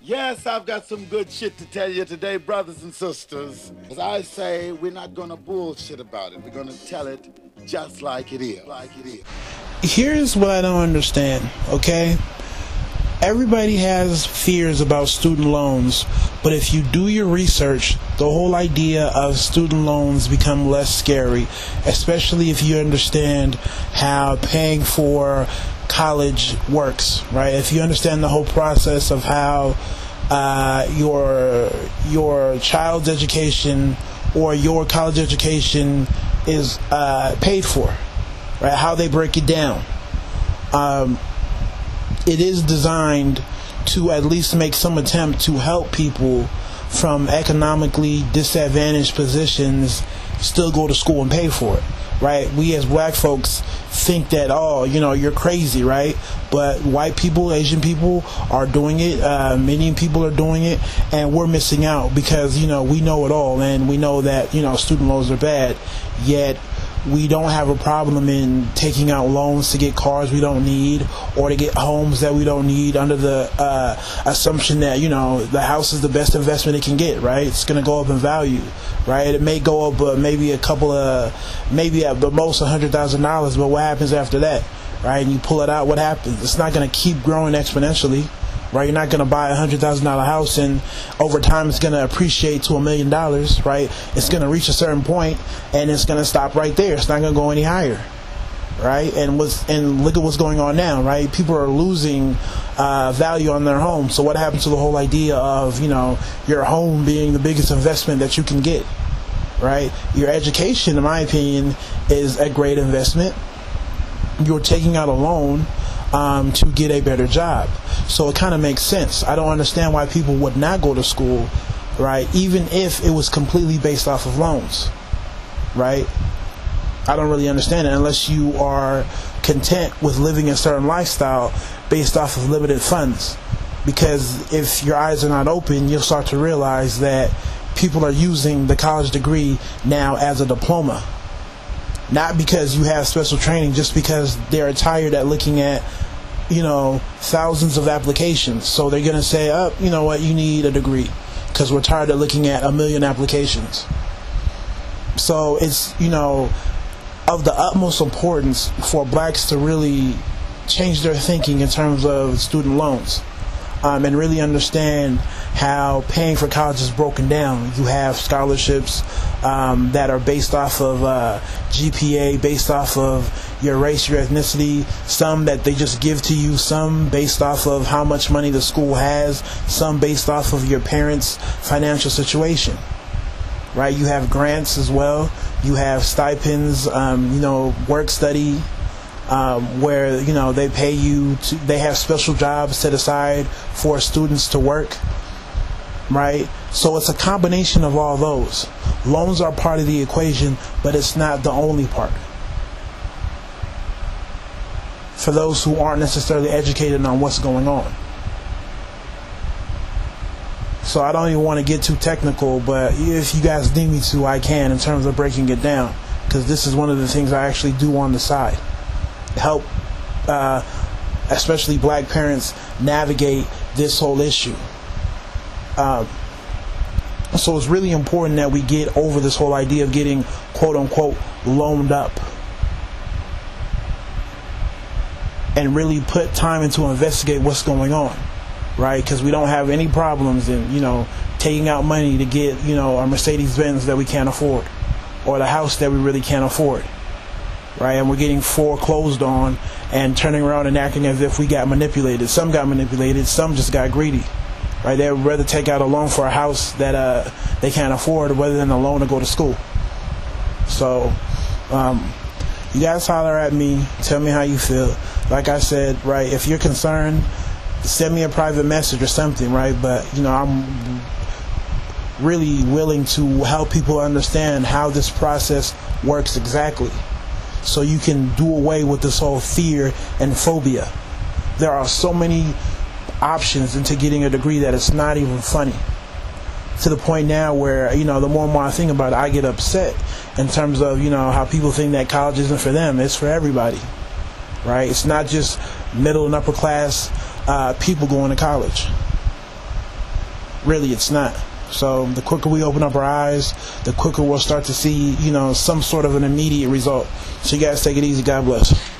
Yes, I've got some good shit to tell you today, brothers and sisters. As I say, we're not gonna bullshit about it. We're gonna tell it just like it is. Here's what I don't understand, okay? Everybody has fears about student loans, but if you do your research, the whole idea of student loans become less scary, especially if you understand how paying for college works, right? If you understand the whole process of how your child's education or your college education is paid for, right? How they break it down. It is designed to at least make some attempt to help people from economically disadvantaged positions still go to school and pay for it, right? We as black folks think that, oh, you're crazy, right? But white people, Asian people are doing it, many people are doing it, and we're missing out because, we know it all, and we know that, student loans are bad, yet we don't have a problem in taking out loans to get cars we don't need or to get homes that we don't need under the assumption that, the house is the best investment it can get, right? It's going to go up in value, right? It may go up maybe at the most $100,000, but what happens after that, right? And you pull it out, what happens? It's not going to keep growing exponentially, right? You're not going to buy a $100,000 house and over time it's going to appreciate to $1 million, right? It's going to reach a certain point and it's going to stop right there. It's not going to go any higher, right? And look at what's going on now, right? People are losing value on their home. So what happens to the whole idea of, your home being the biggest investment that you can get, right? Your education, in my opinion, is a great investment. You're taking out a loan to get a better job. So it kind of makes sense. I don't understand why people would not go to school, right? Even if it was completely based off of loans, right? I don't really understand it unless you are content with living a certain lifestyle based off of limited funds. Because if your eyes are not open, you'll start to realize that people are using the college degree now as a diploma. Not because you have special training, just because they're tired at looking at, thousands of applications. So they're going to say, oh, you know what, you need a degree because we're tired of looking at 1 million applications. So it's, of the utmost importance for blacks to really change their thinking in terms of student loans. And really understand how paying for college is broken down. You have scholarships that are based off of GPA, based off of your race, your ethnicity, some that they just give to you, some based off of how much money the school has, some based off of your parents' financial situation, right? You have grants as well. You have stipends, work study, where they pay you they have special jobs set aside for students to work, right? So it's a combination of all those. Loans are part of the equation, but it's not the only part. For those who aren't necessarily educated on what's going on. So I don't even want to get too technical, but if you guys need me to, I can in terms of breaking it down, because this is one of the things I actually do on the side. Help especially black parents navigate this whole issue. So it's really important that we get over this whole idea of getting quote unquote loaned up and really put time into investigate what's going on, right? Because we don't have any problems in taking out money to get a Mercedes-Benz that we can't afford or the house that we really can't afford, right? And we're getting foreclosed on and turning around and acting as if we got manipulated. Some got manipulated, some just got greedy, right? They would rather take out a loan for a house that they can't afford rather than a loan to go to school. So you guys holler at me, tell me how you feel. Like I said, right, if you're concerned, send me a private message or something, right? But I'm really willing to help people understand how this process works exactly, so you can do away with this whole fear and phobia. There are so many options into getting a degree that it's not even funny. To the point now where, the more and more I think about it, I get upset in terms of, how people think that college isn't for them. It's for everybody, right? It's not just middle and upper class people going to college. really it's not. So the quicker we open up our eyes, the quicker we'll start to see, some sort of an immediate result. So you guys take it easy. God bless.